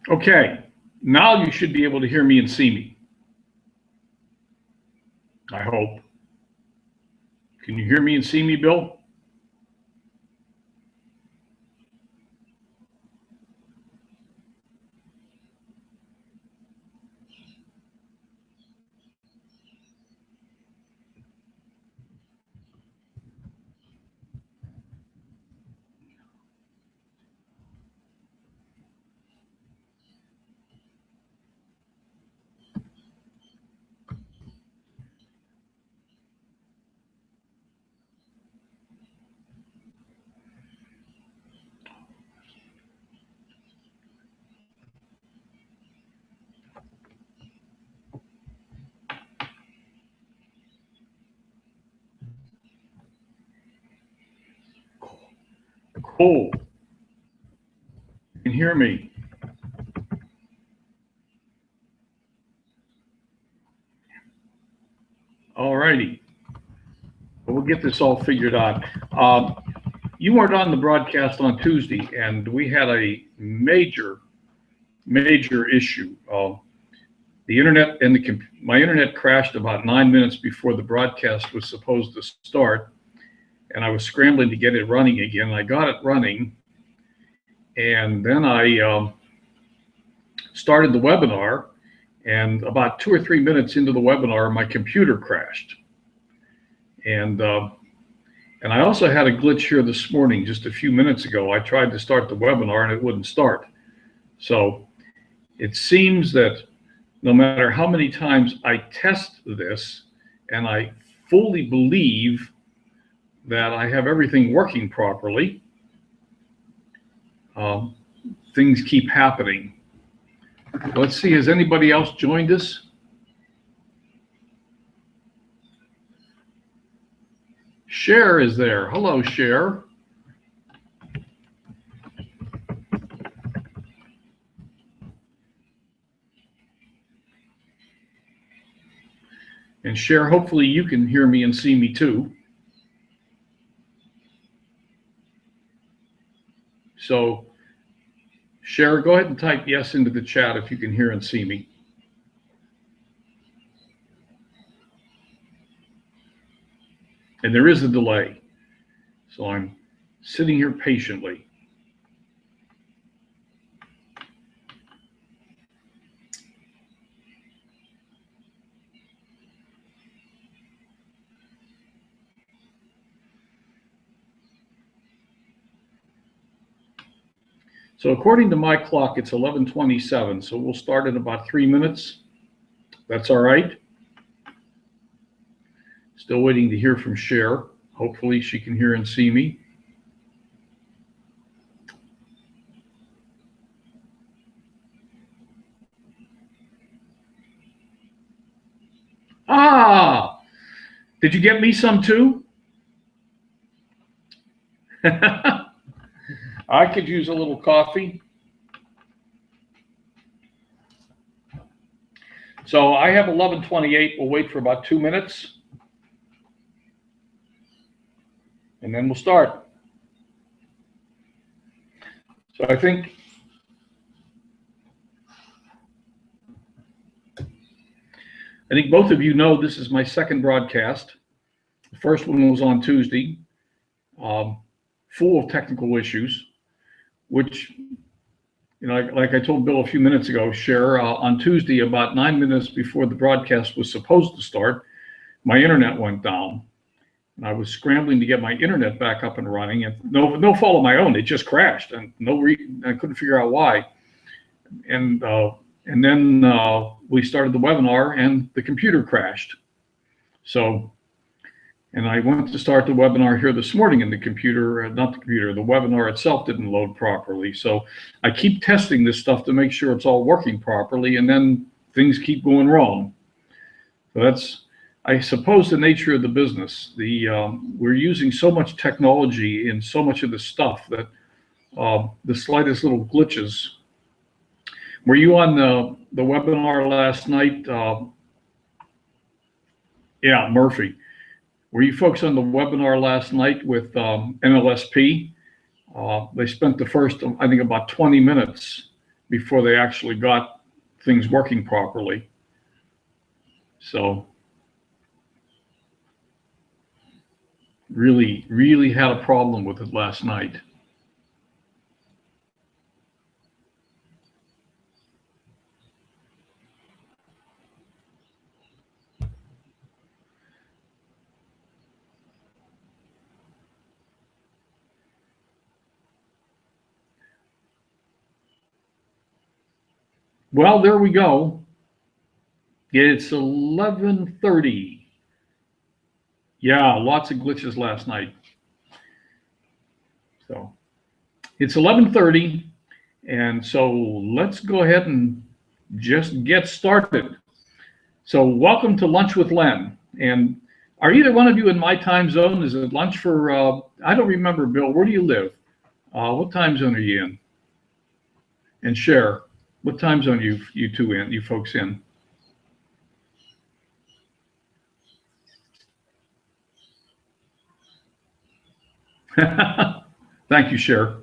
Okay, now you should be able to hear me and see me, I hope. Can you hear me and see me, Bill? Cool. You can hear me. All righty. We'll get this all figured out. You weren't on the broadcast on Tuesday, and we had a major issue. The internet and my internet crashed about 9 minutes before the broadcast was supposed to start, and I was scrambling to get it running again. I got it running, and then I started the webinar, and about 2 or 3 minutes into the webinar, my computer crashed. And I also had a glitch here this morning, just a few minutes ago. I tried to start the webinar and it wouldn't start. So it seems that no matter how many times I test this, and I fully believe that I have everything working properly, things keep happening. Let's see, has anybody else joined us? Cher is there. Hello, Cher. And Cher, hopefully you can hear me and see me too. So, Cher, go ahead and type yes into the chat if you can hear and see me. And there is a delay, so I'm sitting here patiently. So according to my clock, it's 11:27, so we'll start in about 3 minutes. That's all right. Still waiting to hear from Cher. Hopefully she can hear and see me. Ah, did you get me some too? I could use a little coffee. So I have 11:28. We'll wait for about 2 minutes. And then we'll start. So I think both of you know this is my second broadcast. The first one was on Tuesday, full of technical issues, which, like I told Bill a few minutes ago, Cher, on Tuesday, about 9 minutes before the broadcast was supposed to start, my internet went down. And I was scrambling to get my internet back up and running, and no fault of my own, it just crashed, and I couldn't figure out why. And then we started the webinar, and the computer crashed. So, and I went to start the webinar here this morning, and the webinar itself didn't load properly. So I keep testing this stuff to make sure it's all working properly, and then things keep going wrong. So that's, I suppose, the nature of the business. We're using so much technology in so much of the stuff that the slightest little glitches. Were you on the webinar last night? Yeah, Murphy. Were you folks on the webinar last night with NLSP? They spent the first, I think, about 20 minutes before they actually got things working properly. So really had a problem with it last night. Well, there we go. It's 11:30. Yeah, lots of glitches last night. So it's 11:30, and so let's go ahead and just get started. So welcome to Lunch with Len. And are either one of you in my time zone? Is it lunch for, I don't remember, Bill, where do you live? What time zone are you in? And Cher, what time zone are you folks in? Thank you, Cher.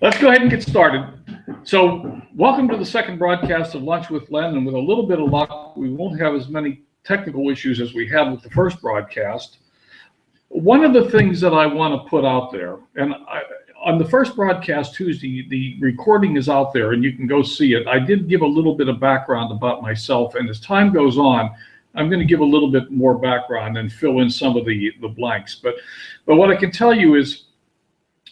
Let's go ahead and get started. So welcome to the second broadcast of Lunch with Len, and with a little bit of luck, we won't have as many technical issues as we had with the first broadcast. One of the things that I want to put out there, and on the first broadcast Tuesday, the recording is out there and you can go see it. I did give a little bit of background about myself, and as time goes on, I'm going to give a little bit more background and fill in some of the blanks. But what I can tell you is,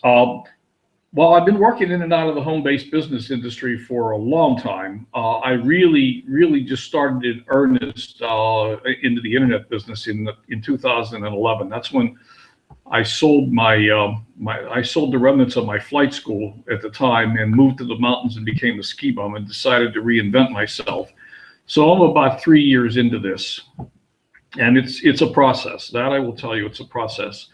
while I've been working in and out of the home-based business industry for a long time, I really just started in earnest into the internet business in 2011. That's when I sold I sold the remnants of my flight school at the time and moved to the mountains and became a ski bum and decided to reinvent myself. So I'm about 3 years into this, and it's a process. That I will tell you, it's a process.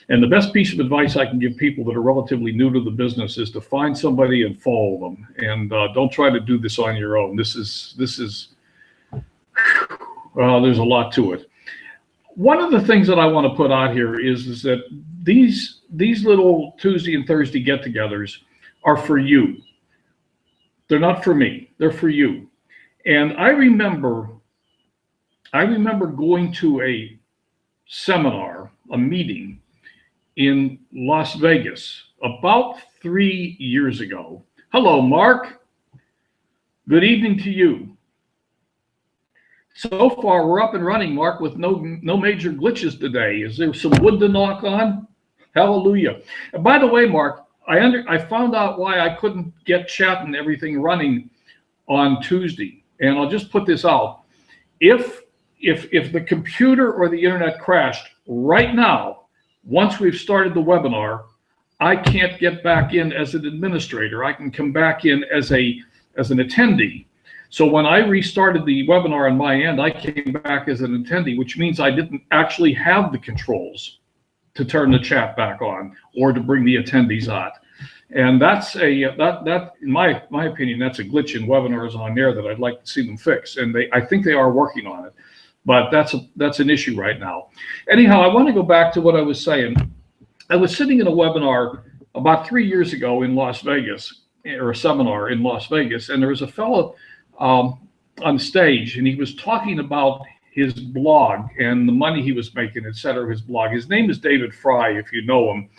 And the best piece of advice I can give people that are relatively new to the business is to find somebody and follow them. And don't try to do this on your own. This is there's a lot to it. One of the things that I want to put out here is that these little Tuesday and Thursday get-togethers are for you. They're not for me. They're for you. And I remember going to a seminar, a meeting in Las Vegas about 3 years ago. Hello, Mark. Good evening to you. So far, we're up and running, Mark, with no major glitches today. Is there some wood to knock on? Hallelujah. And by the way, Mark, I found out why I couldn't get chat and everything running on Tuesday. And I'll just put this out. If the computer or the internet crashed right now, once we've started the webinar, I can't get back in as an administrator. I can come back in as an attendee. So when I restarted the webinar on my end, I came back as an attendee, which means I didn't actually have the controls to turn the chat back on or to bring the attendees out. And that's that in my opinion, that's a glitch in webinars on there that I'd like to see them fix. And I think they are working on it, but that's an issue right now. Anyhow, I want to go back to what I was saying. I was sitting in a webinar about 3 years ago in Las Vegas, or a seminar in Las Vegas, and there was a fellow on stage, and he was talking about his blog and the money he was making, et cetera, his blog. His name is David Fry, if you know him.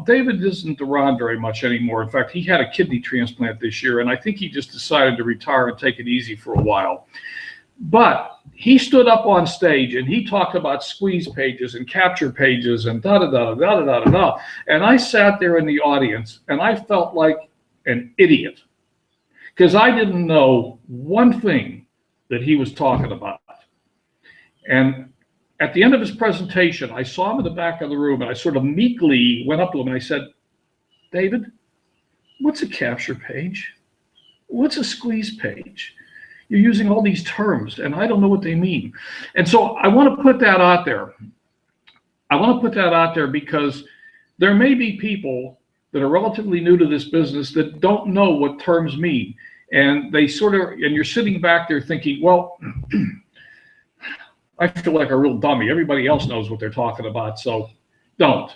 David isn't around very much anymore. In fact, he had a kidney transplant this year, and I think he just decided to retire and take it easy for a while. But he stood up on stage and he talked about squeeze pages and capture pages and da-da-da-da-da-da-da. And I sat there in the audience and I felt like an idiot because I didn't know one thing that he was talking about. And at the end of his presentation, I saw him in the back of the room and I sort of meekly went up to him and I said, David, what's a capture page? What's a squeeze page? You're using all these terms and I don't know what they mean. And so I want to put that out there. I want to put that out there because there may be people that are relatively new to this business that don't know what terms mean. And they and you're sitting back there thinking, well, I feel like a real dummy. Everybody else knows what they're talking about, so don't.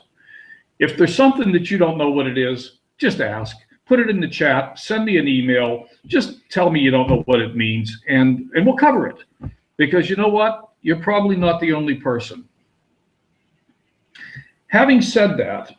If there's something that you don't know what it is, just ask. put it in the chat, send me an email, just tell me you don't know what it means, and we'll cover it. Because you know what? You're probably not the only person. Having said that,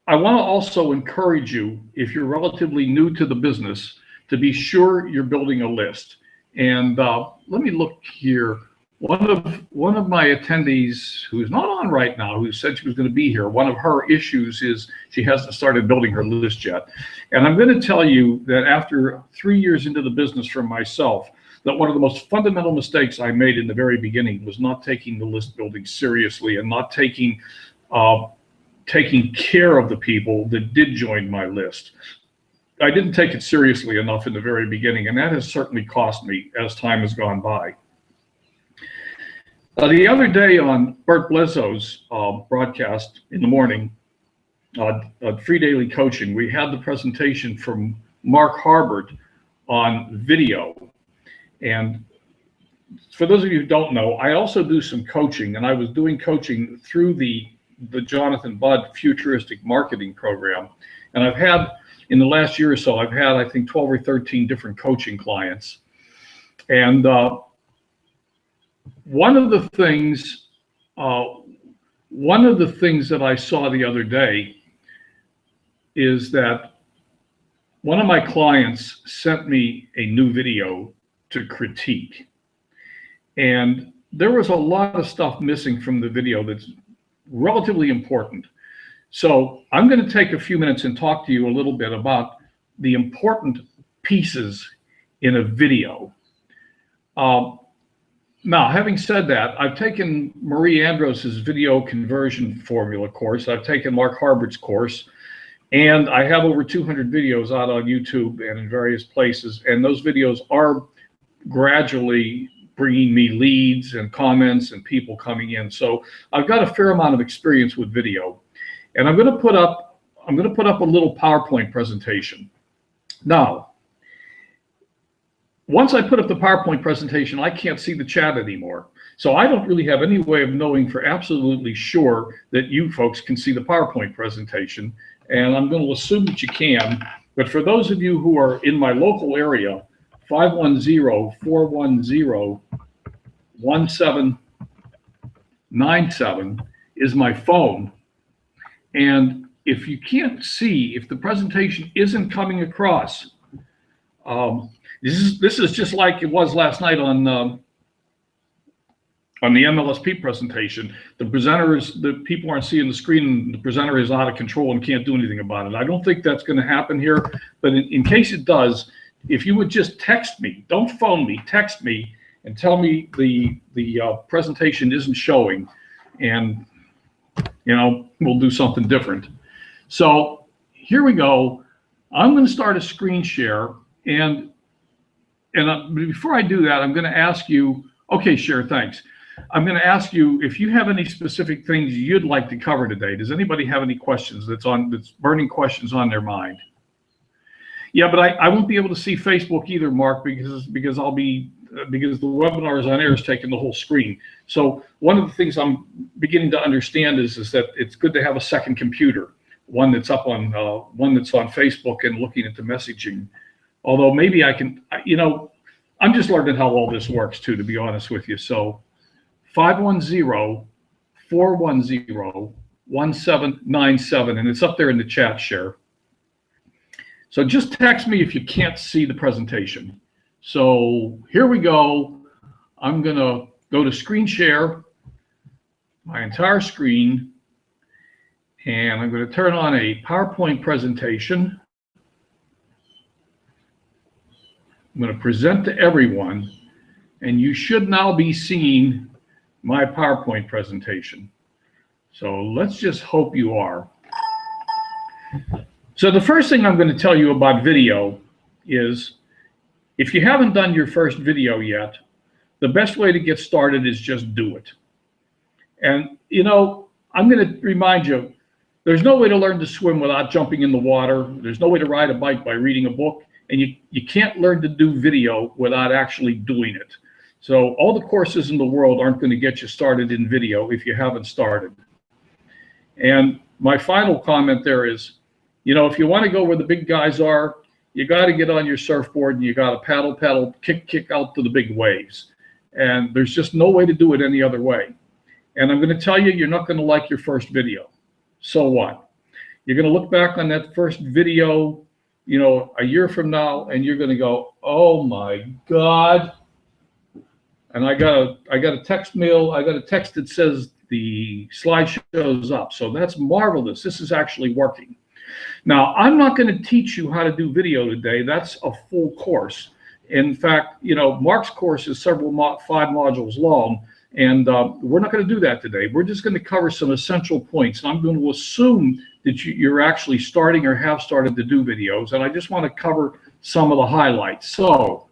I want to also encourage you, if you're relatively new to the business, to be sure you're building a list. And let me look here. One of my attendees, who's not on right now, who said she was going to be here, one of her issues is she hasn't started building her list yet. And I'm going to tell you that after 3 years into the business for myself, that one of the most fundamental mistakes I made in the very beginning was not taking the list building seriously and not taking care of the people that did join my list. I didn't take it seriously enough in the very beginning, and that has certainly cost me as time has gone by. The other day on Bert Blezzo's broadcast in the morning, Free Daily Coaching, we had the presentation from Mark Harbert on video. And for those of you who don't know, I also do some coaching, and I was doing coaching through the Jonathan Budd Futuristic Marketing Program. And I've had, in the last year or so, I've had, I think, 12 or 13 different coaching clients. And one of the things that I saw the other day is that one of my clients sent me a new video to critique. And there was a lot of stuff missing from the video that's relatively important. So I'm going to take a few minutes and talk to you a little bit about the important pieces in a video. Now, having said that, I've taken Marie Andros's video conversion formula course. I've taken Mark Harbert's course, and I have over 200 videos out on YouTube and in various places. And those videos are gradually bringing me leads and comments and people coming in. So I've got a fair amount of experience with video, and I'm going to put up a little PowerPoint presentation. Now, once I put up the PowerPoint presentation, I can't see the chat anymore. So I don't really have any way of knowing for absolutely sure that you folks can see the PowerPoint presentation. And I'm going to assume that you can. But for those of you who are in my local area, 510-410-1797 is my phone. And if you can't see, if the presentation isn't coming across, this is just like it was last night on the MLSP presentation. The people aren't seeing the screen, and the presenter is out of control and can't do anything about it. I don't think that's going to happen here, but in case it does, if you would just text me, don't phone me, text me and tell me the presentation isn't showing, and we'll do something different. So here we go. I'm going to start a screen share, and before I do that, I'm going to ask you, okay, share, thanks. I'm going to ask you if you have any specific things you'd like to cover today. Does anybody have any questions that's burning questions on their mind? Yeah, but I won't be able to see Facebook either, Mark, because the webinar is on air is taking the whole screen. So one of the things I'm beginning to understand is that it's good to have a second computer, one that's on Facebook and looking at the messaging. Although maybe I can, I'm just learning how all this works too, to be honest with you. So 510-410-1797, and it's up there in the chat share. So just text me if you can't see the presentation. So here we go. I'm going to go to screen share, my entire screen, and I'm going to turn on a PowerPoint presentation. I'm going to present to everyone, and you should now be seeing my PowerPoint presentation. So let's just hope you are. So the first thing I'm going to tell you about video is, if you haven't done your first video yet, the best way to get started is just do it. And, I'm going to remind you, there's no way to learn to swim without jumping in the water. There's no way to ride a bike by reading a book. And you can't learn to do video without actually doing it. So all the courses in the world aren't going to get you started in video if you haven't started. And my final comment there is, You know, if you want to go where the big guys are, you got to get on your surfboard and you got to paddle, kick out to the big waves. And there's just no way to do it any other way. And I'm going to tell you, you're not going to like your first video. So what? You're going to look back on that first video, you know, a year from now, and you're going to go, oh my God. And I got a text that says the slideshow's up. So that's marvelous. This is actually working. Now, I'm not going to teach you how to do video today. That's a full course. In fact, you know, Mark's course is 5 modules long, and we're not going to do that today. We're just going to cover some essential points. And I'm going to assume that you're actually starting or have started to do videos, and I just want to cover some of the highlights. So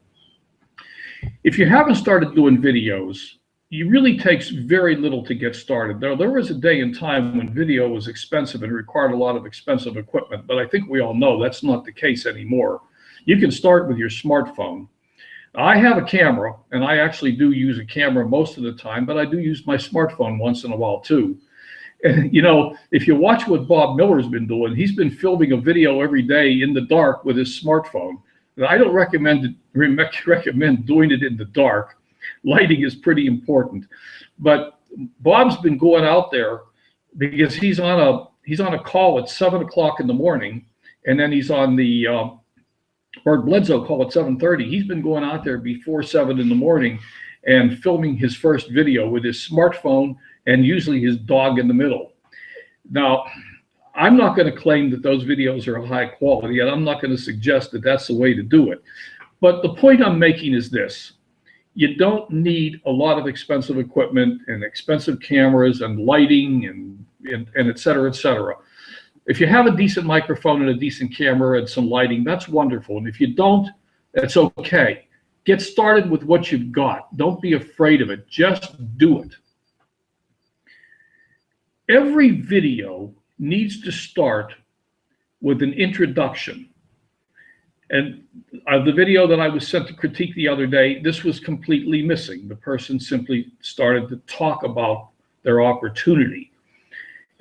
if you haven't started doing videos, it really takes very little to get started. There was a day and time when video was expensive and required a lot of expensive equipment, but I think we all know that's not the case anymore. You can start with your smartphone. I have a camera, and I actually do use a camera most of the time, but I do use my smartphone once in a while too. And you know, if you watch what Bob Miller's been doing, he's been filming a video every day in the dark with his smartphone. And I don't recommend doing it in the dark. Lighting is pretty important. But Bob's been going out there because he's on a call at 7 o'clock in the morning, and then he's on the Bert Bledsoe call at 7:30. He's been going out there before 7 in the morning and filming his first video with his smartphone and usually his dog in the middle. Now, I'm not going to claim that those videos are high quality, and I'm not going to suggest that that's the way to do it. But the point I'm making is this. You don't need a lot of expensive equipment and expensive cameras and lighting and et cetera, et cetera. If you have a decent microphone and a decent camera and some lighting, that's wonderful. And if you don't, that's okay. Get started with what you've got. Don't be afraid of it. Just do it. Every video needs to start with an introduction. And the video that I was sent to critique the other day, this was completely missing. The person simply started to talk about their opportunity.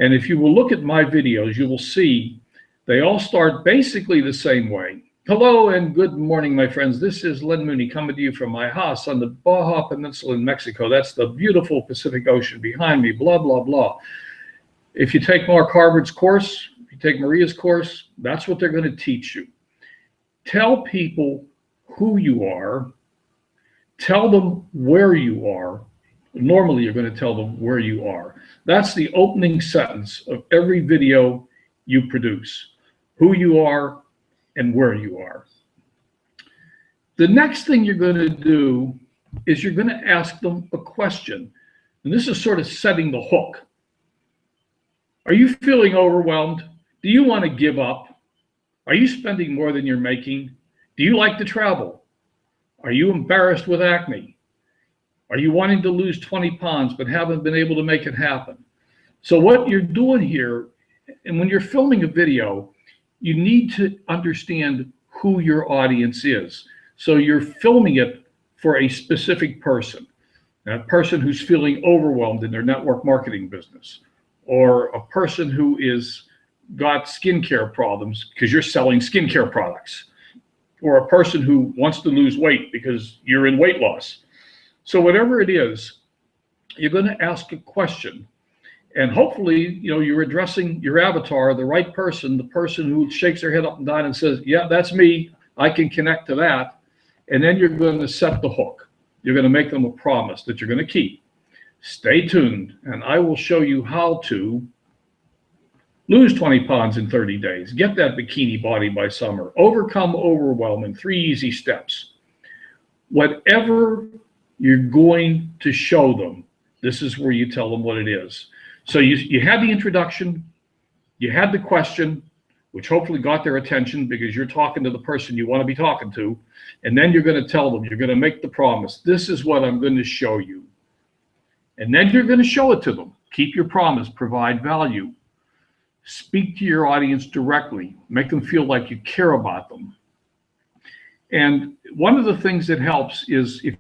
And if you will look at my videos, you will see they all start basically the same way. Hello and good morning, my friends. This is Len Mooney coming to you from my house on the Baja Peninsula in Mexico. That's the beautiful Pacific Ocean behind me, blah, blah, blah. If you take Mark Harvard's course, if you take Maria's course, that's what they're going to teach you. Tell people who you are. Tell them where you are. Normally, you're going to tell them where you are. That's the opening sentence of every video you produce. Who you are and where you are. The next thing you're going to do is you're going to ask them a question. And this is sort of setting the hook. Are you feeling overwhelmed? Do you want to give up? Are you spending more than you're making? Do you like to travel? Are you embarrassed with acne? Are you wanting to lose 20 pounds but haven't been able to make it happen? So what you're doing here, and when you're filming a video, you need to understand who your audience is. So you're filming it for a specific person, that person who's feeling overwhelmed in their network marketing business, or a person who is got skincare problems because you're selling skincare products, or a person who wants to lose weight because you're in weight loss. So whatever it is, you're going to ask a question, and hopefully, you know, you're addressing your avatar, the right person, the person who shakes their head up and down and says, yeah, that's me. I can connect to that. And then you're going to set the hook. You're going to make them a promise that you're going to keep. Stay tuned, and I will show you how to lose 20 pounds in 30 days, get that bikini body by summer, overcome overwhelm in 3 easy steps. Whatever you're going to show them, this is where you tell them what it is. So you had the introduction, you had the question, which hopefully got their attention because you're talking to the person you want to be talking to, and then you're going to tell them, you're going to make the promise, this is what I'm going to show you. And then you're going to show it to them. Keep your promise, provide value. Speak to your audience directly. Make them feel like you care about them. And one of the things that helps is if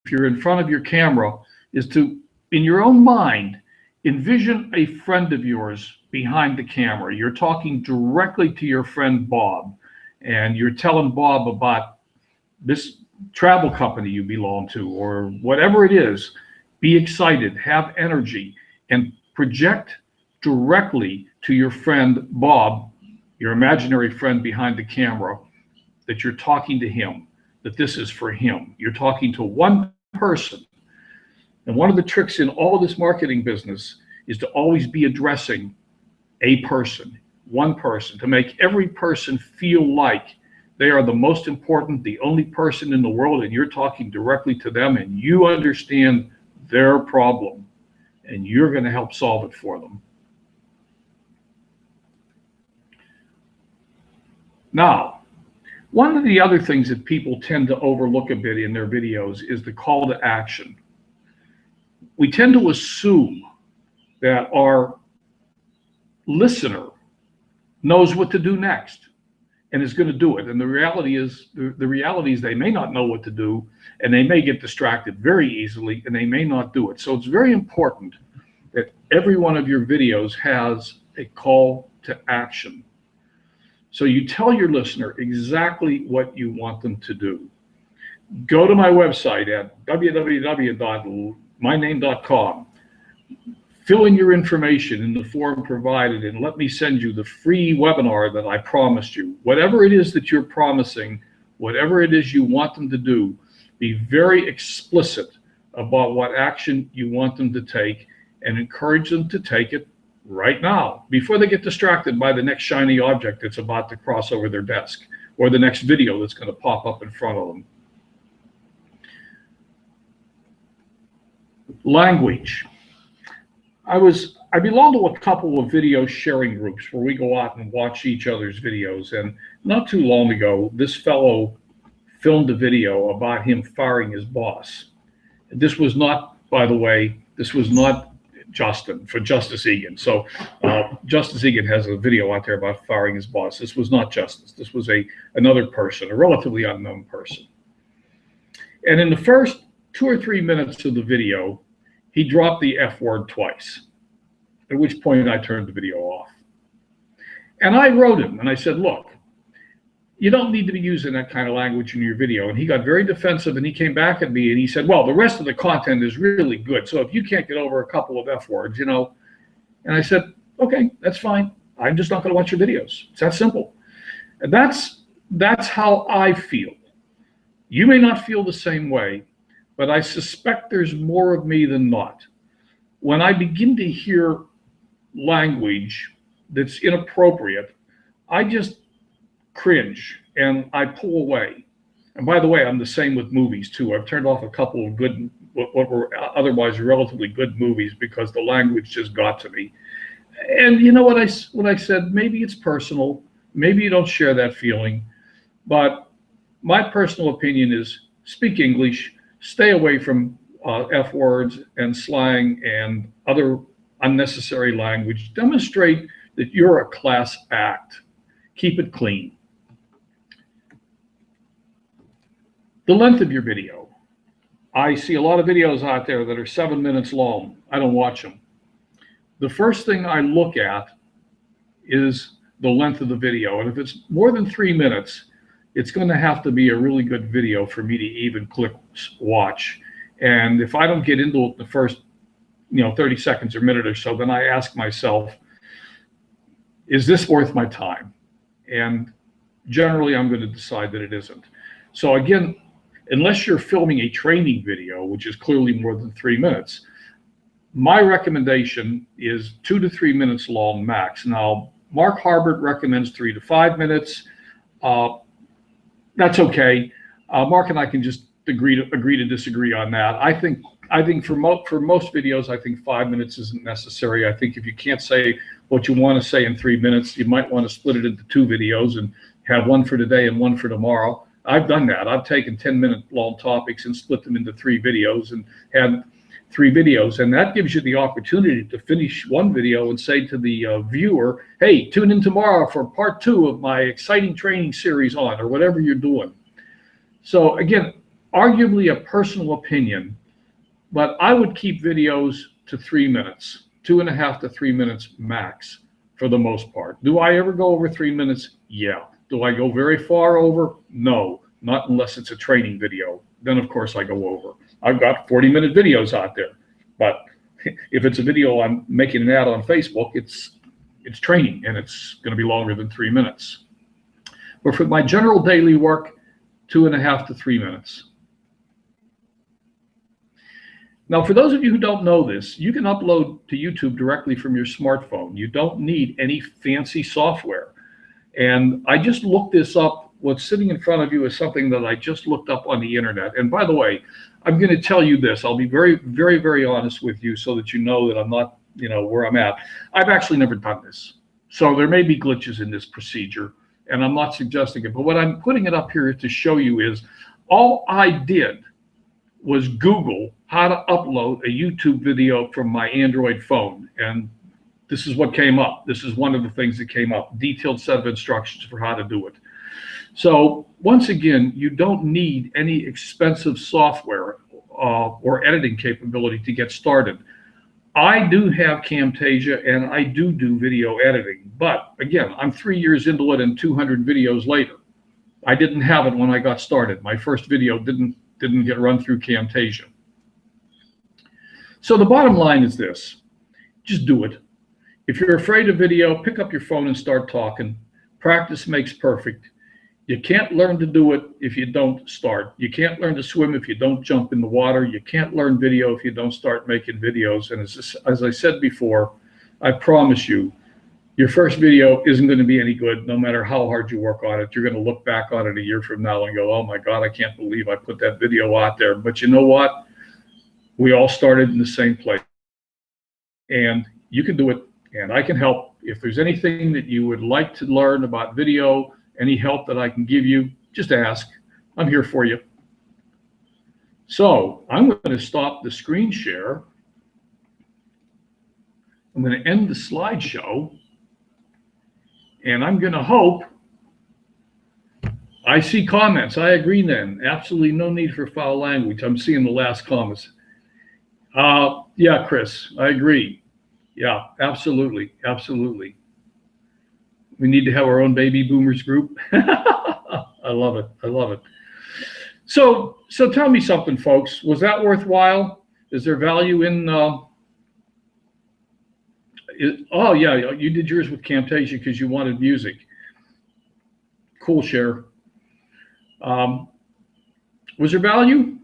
you're in front of your camera is to, in your own mind, envision a friend of yours behind the camera. You're talking directly to your friend Bob, and you're telling Bob about this travel company you belong to, or whatever it is. Be excited, have energy, and project directly to your friend Bob, your imaginary friend behind the camera, that you're talking to him, that this is for him. You're talking to one person. And one of the tricks in all of this marketing business is to always be addressing a person, one person, to make every person feel like they are the most important, the only person in the world, and you're talking directly to them, and you understand their problem, and you're going to help solve it for them. Now, one of the other things that people tend to overlook a bit in their videos is the call to action. We tend to assume that our listener knows what to do next and is going to do it. And the reality is they may not know what to do, and they may get distracted very easily, and they may not do it. So it's very important that every one of your videos has a call to action. So you tell your listener exactly what you want them to do. Go to my website at www.myname.com. Fill in your information in the form provided, and let me send you the free webinar that I promised you. Whatever it is that you're promising, whatever it is you want them to do, be very explicit about what action you want them to take, and encourage them to take it right now, before they get distracted by the next shiny object that's about to cross over their desk, or the next video that's going to pop up in front of them. Language. I belong to a couple of video sharing groups where we go out and watch each other's videos. And not too long ago, this fellow filmed a video about him firing his boss. This was not, by the way, this was not Justin, for Justice Egan. So Justice Egan has a video out there about firing his boss. This was not Justice. This was another person, a relatively unknown person. And in the first 2 or 3 minutes of the video, he dropped the F word twice, at which point I turned the video off. And I wrote him and I said, look, you don't need to be using that kind of language in your video. And he got very defensive, and he came back at me and he said, well, the rest of the content is really good. So if you can't get over a couple of F words, you know. And I said, okay, that's fine. I'm just not going to watch your videos. It's that simple. And that's how I feel. You may not feel the same way, but I suspect there's more of me than not. When I begin to hear language that's inappropriate, I just cringe and I pull away. And by the way, I'm the same with movies too. I've turned off a couple of good, what were otherwise relatively good movies, because the language just got to me. And you know what I said? Maybe it's personal. Maybe you don't share that feeling. But my personal opinion is, speak English, stay away from F words and slang and other unnecessary language. Demonstrate that you're a class act. Keep it clean. The length of your video. I see a lot of videos out there that are 7 minutes long. I don't watch them. The first thing I look at is the length of the video. And if it's more than 3 minutes, it's going to have to be a really good video for me to even click watch. And if I don't get into it the first 30 seconds or minute or so, then I ask myself, is this worth my time? And generally I'm going to decide that it isn't. So again, unless you're filming a training video, which is clearly more than 3 minutes, my recommendation is 2 to 3 minutes long max. Now, Mark Harbert recommends 3 to 5 minutes. That's okay. Mark and I can just agree to disagree on that. I think for most videos, I think 5 minutes isn't necessary. I think if you can't say what you want to say in 3 minutes, you might want to split it into 2 videos and have one for today and one for tomorrow. I've done that. I've taken 10-minute long topics and split them into 3 videos and had 3 videos. And that gives you the opportunity to finish one video and say to the viewer, hey, tune in tomorrow for part 2 of my exciting training series on, or whatever you're doing. So again, arguably a personal opinion, but I would keep videos to 3 minutes, 2.5 to 3 minutes max. for the most part. Do I ever go over 3 minutes? Yeah. Do I go very far over? No, not unless it's a training video. Then of course I go over. I've got 40-minute videos out there, but if it's a video I'm making an ad on Facebook, it's training and it's going to be longer than 3 minutes. But for my general daily work, 2.5 to 3 minutes. Now, for those of you who don't know this, you can upload to YouTube directly from your smartphone. You don't need any fancy software. And I just looked this up. What's sitting in front of you is something that I just looked up on the internet. And by the way, I'm going to tell you this. I'll be very, very, very honest with you so that you know that I'm not, where I'm at. I've actually never done this. So there may be glitches in this procedure, and I'm not suggesting it. But what I'm putting it up here to show you is all I did was Google how to upload a YouTube video from my Android phone. And this is what came up. This is one of the things that came up, detailed set of instructions for how to do it. So once again, you don't need any expensive software or editing capability to get started. I do have Camtasia and I do video editing, but again, I'm 3 years into it and 200 videos later. I didn't have it when I got started. My first video didn't get run through Camtasia. So the bottom line is this: just do it. If you're afraid of video, pick up your phone and start talking. Practice makes perfect. You can't learn to do it if you don't start. You can't learn to swim if you don't jump in the water. You can't learn video if you don't start making videos. And as I said before, I promise you, your first video isn't going to be any good no matter how hard you work on it. You're going to look back on it a year from now and go, oh my God, I can't believe I put that video out there. But you know what? We all started in the same place. And you can do it, and I can help. If there's anything that you would like to learn about video, any help that I can give you, just ask. I'm here for you. So I'm going to stop the screen share. I'm going to end the slideshow. And I'm going to hope I see comments. I agree then. Absolutely no need for foul language. I'm seeing the last comments. Yeah, Chris, I agree. Yeah, absolutely. Absolutely. We need to have our own baby boomers group. I love it. I love it. So tell me something, folks. Was that worthwhile? Is there value in? Oh yeah, you did yours with Camtasia because you wanted music. Cool, Cher. Was there value?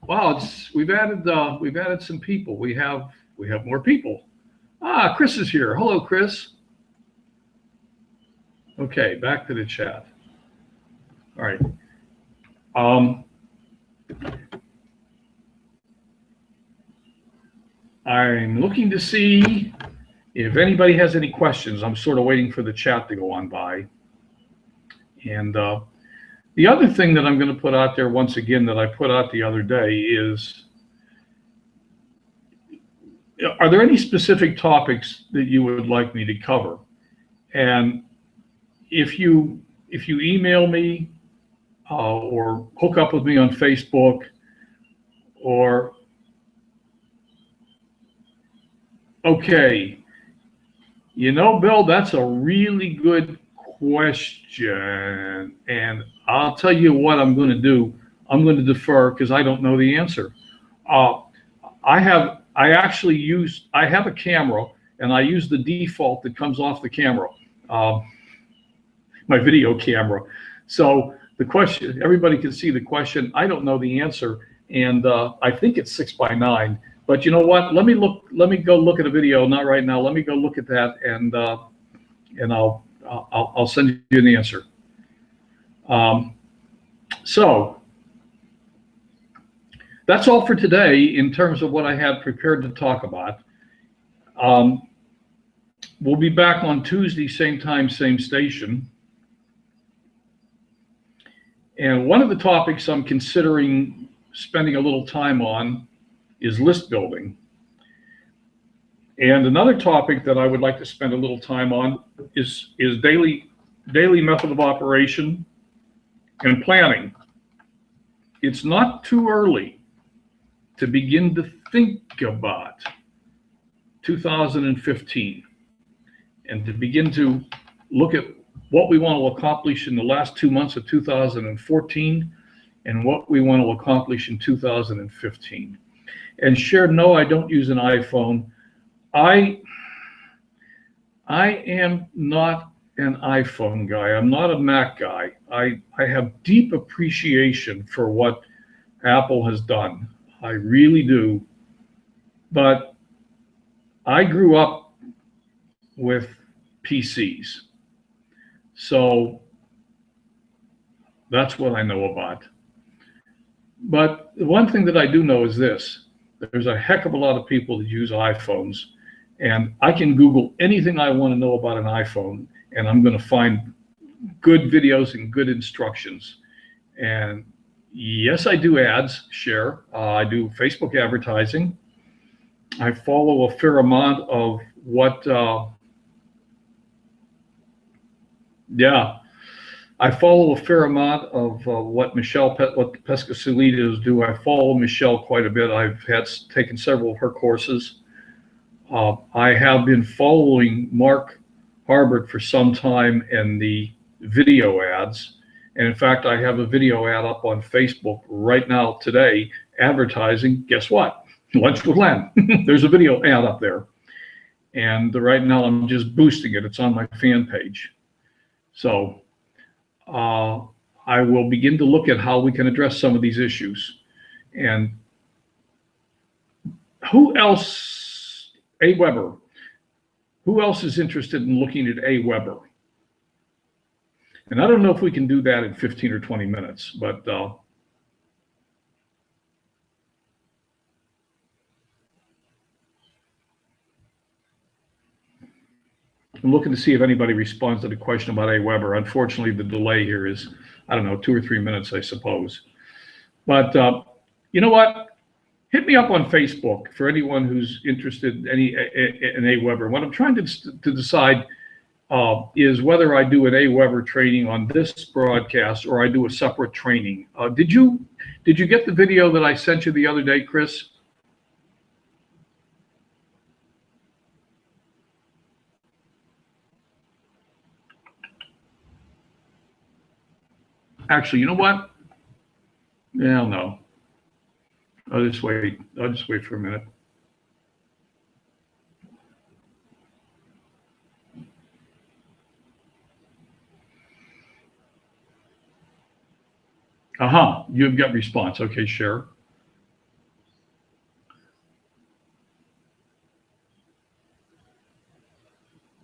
Wow, we've added some people. We have more people. Chris is here. Hello, Chris. Okay, back to the chat. All right. I'm looking to see if anybody has any questions. I'm sort of waiting for the chat to go on by. And the other thing that I'm going to put out there once again that I put out the other day is, are there any specific topics that you would like me to cover? And if you email me or hook up with me on Facebook, or okay, Bill, that's a really good question, and I'll tell you what I'm going to do. I'm going to defer because I don't know the answer. I have a camera, and I use the default that comes off the camera, my video camera. So the question, everybody can see the question. I don't know the answer, and I think it's 6:9. But you know what? Let me go look at a video. Not right now. Let me go look at that, and I'll send you an answer. So that's all for today in terms of what I had prepared to talk about. We'll be back on Tuesday, same time, same station. And one of the topics I'm considering spending a little time on is list building. And another topic that I would like to spend a little time on is daily method of operation and planning. It's not too early to begin to think about 2015. and to begin to look at what we want to accomplish in the last 2 months of 2014 and what we want to accomplish in 2015. And share, no, I don't use an iPhone. I am not an iPhone guy. I'm not a Mac guy. I have deep appreciation for what Apple has done. I really do. But I grew up with PCs. So that's what I know about. But the one thing that I do know is this. There's a heck of a lot of people that use iPhones, and I can Google anything I want to know about an iPhone, and I'm going to find good videos and good instructions. And yes, I do ads, share. I do Facebook advertising. I follow a fair amount of what, I follow a fair amount of what what the Pescasolitas do. I follow Michelle quite a bit. I've taken several of her courses. I have been following Mark Harbert for some time in the video ads. And in fact, I have a video ad up on Facebook right now today advertising, guess what? Lunch with Len. There's a video ad up there. And right now I'm just boosting it. It's on my fan page. So I will begin to look at how we can address some of these issues. And who else, AWeber, who else is interested in looking at AWeber? And I don't know if we can do that in 15 or 20 minutes, but I'm looking to see if anybody responds to the question about AWeber. Unfortunately, the delay here is, I don't know, 2 or 3 minutes, I suppose. But you know what? Hit me up on Facebook for anyone who's interested in AWeber. What I'm trying to decide is whether I do an AWeber training on this broadcast or I do a separate training. Did you get the video that I sent you the other day, Chris? Actually, you know what? Yeah, no. I'll just wait. I'll just wait for a minute. You've got response. Okay, share.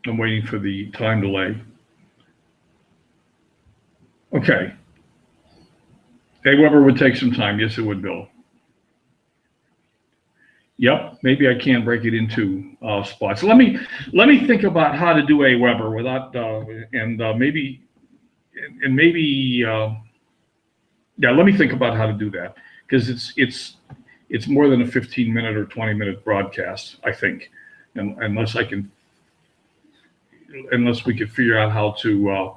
I'm waiting for the time delay. Okay. AWeber would take some time. Yes, it would, Bill. Yep, maybe I can break it into spots. Let me think about how to do AWeber without let me think about how to do that, because it's more than a 15-minute or 20-minute broadcast, I think, unless we could figure out how to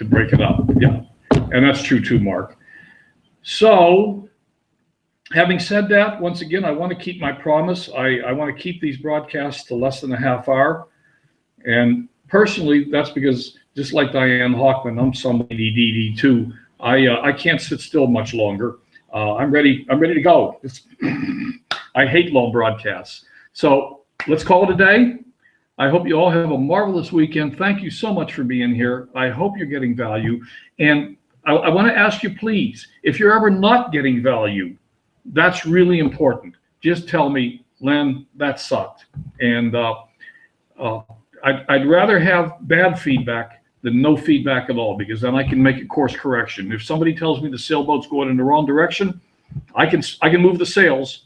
break it up. Yeah, and that's true too, Mark. So, having said that, once again, I want to keep my promise. I want to keep these broadcasts to less than a half hour. And personally, that's because, just like Diane Hockman, I'm some ADD too. I can't sit still much longer. I'm ready to go. I hate long broadcasts. So let's call it a day. I hope you all have a marvelous weekend. Thank you so much for being here. I hope you're getting value. And I want to ask you, please, if you're ever not getting value, that's really important. Just tell me, Len, that sucked. And I'd rather have bad feedback than no feedback at all, because then I can make a course correction. If somebody tells me the sailboat's going in the wrong direction, I can move the sails,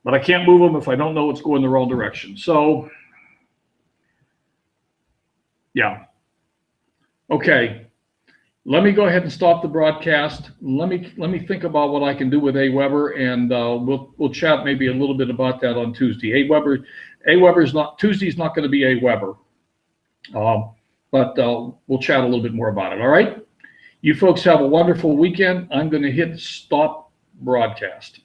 but I can't move them if I don't know it's going the wrong direction. So, yeah. Okay. Let me go ahead and stop the broadcast. Let me think about what I can do with AWeber, and we'll chat maybe a little bit about that on Tuesday. AWeber's not, Tuesday's not going to be AWeber, but we'll chat a little bit more about it. All right. You folks have a wonderful weekend. I'm going to hit stop broadcast.